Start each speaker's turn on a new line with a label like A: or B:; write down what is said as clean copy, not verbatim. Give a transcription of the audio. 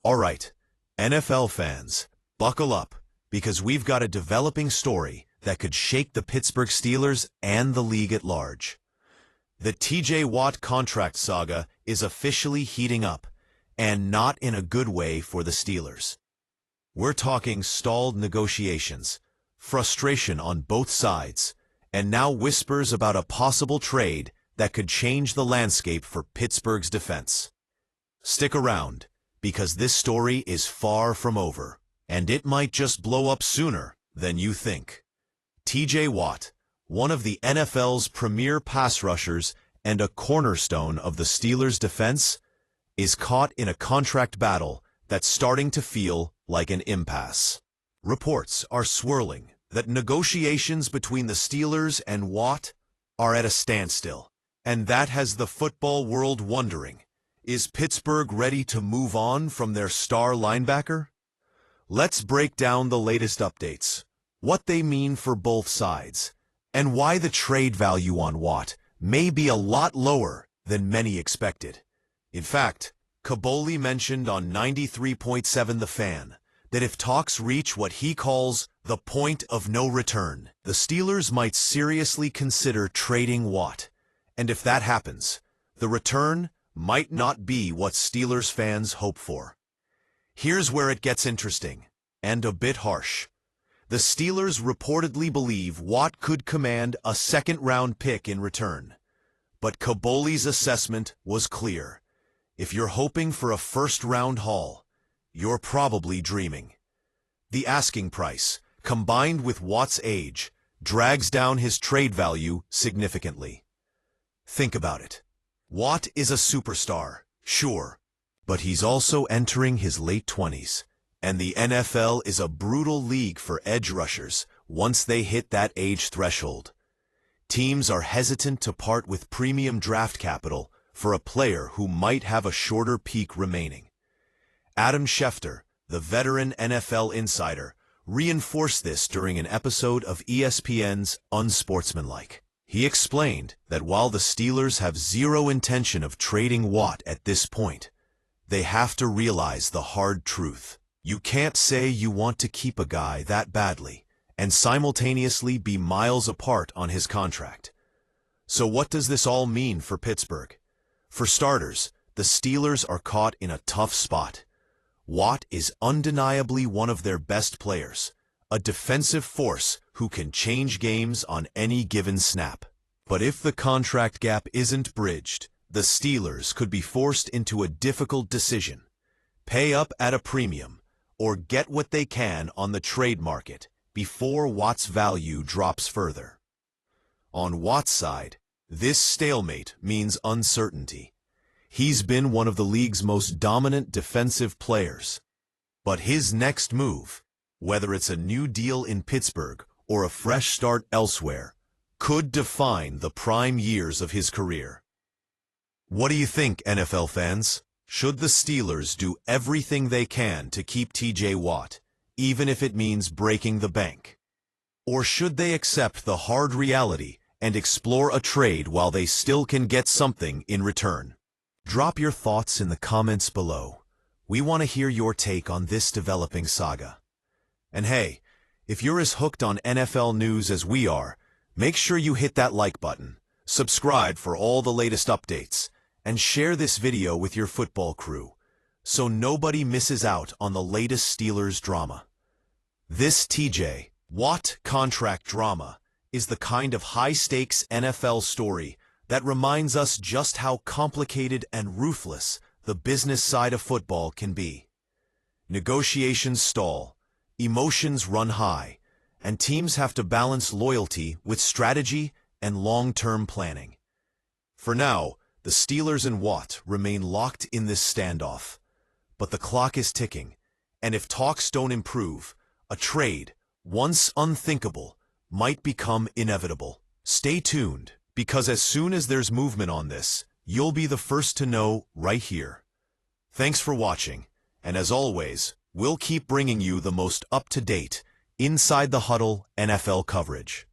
A: Alright, NFL fans, buckle up, because we've got a developing story that could shake the Pittsburgh Steelers and the league at large. The TJ Watt contract saga is officially heating up, and not in a good way for the Steelers. We're talking stalled negotiations, frustration on both sides, and now whispers about a possible trade that could change the landscape for Pittsburgh's defense. Stick around, because this story is far from over, and it might just blow up sooner than you think. TJ Watt, one of the NFL's premier pass rushers and a cornerstone of the Steelers' defense, is caught in a contract battle that's starting to feel like an impasse. Reports are swirling that negotiations between the Steelers and Watt are at a standstill, and that has the football world wondering, is Pittsburgh ready to move on from their star linebacker? Let's break down the latest updates, what they mean for both sides, and why the trade value on Watt may be a lot lower than many expected. In fact, Kaboli mentioned on 93.7 The Fan that if talks reach what he calls the point of no return, the Steelers might seriously consider trading Watt. And if that happens, the return might not be what Steelers fans hope for. Here's where it gets interesting, and a bit harsh. The Steelers reportedly believe Watt could command a second-round pick in return. But Kaboli's assessment was clear. If you're hoping for a first-round haul, you're probably dreaming. The asking price, combined with Watt's age, drags down his trade value significantly. Think about it. Watt is a superstar, sure, but he's also entering his late 20s, and the NFL is a brutal league for edge rushers once they hit that age threshold. Teams are hesitant to part with premium draft capital for a player who might have a shorter peak remaining. Adam Schefter, the veteran NFL insider, reinforced this during an episode of ESPN's Unsportsmanlike. He explained that while the Steelers have zero intention of trading Watt at this point, they have to realize the hard truth. You can't say you want to keep a guy that badly and simultaneously be miles apart on his contract. So what does this all mean for Pittsburgh? For starters, the Steelers are caught in a tough spot. Watt is undeniably one of their best players, a defensive force who can change games on any given snap. But if the contract gap isn't bridged, the Steelers could be forced into a difficult decision: pay up at a premium, or get what they can on the trade market before Watt's value drops further. On Watt's side, this stalemate means uncertainty. He's been one of the league's most dominant defensive players. But his next move, whether it's a new deal in Pittsburgh or a fresh start elsewhere, could define the prime years of his career. What do you think, NFL fans? Should the Steelers do everything they can to keep TJ Watt, even if it means breaking the bank? Or should they accept the hard reality and explore a trade while they still can get something in return? Drop your thoughts in the comments below. We want to hear your take on this developing saga. And hey, if you're as hooked on NFL news as we are, make sure you hit that like button, subscribe for all the latest updates, and share this video with your football crew, so nobody misses out on the latest Steelers drama. This TJ Watt contract drama is the kind of high-stakes NFL story that reminds us just how complicated and ruthless the business side of football can be. Negotiations stall, emotions run high, and teams have to balance loyalty with strategy and long-term planning. For now, the Steelers and Watt remain locked in this standoff. But the clock is ticking, and if talks don't improve, a trade, once unthinkable, might become inevitable. Stay tuned, because as soon as there's movement on this, you'll be the first to know right here. Thanks for watching, and as always, we'll keep bringing you the most up-to-date, inside the huddle NFL coverage.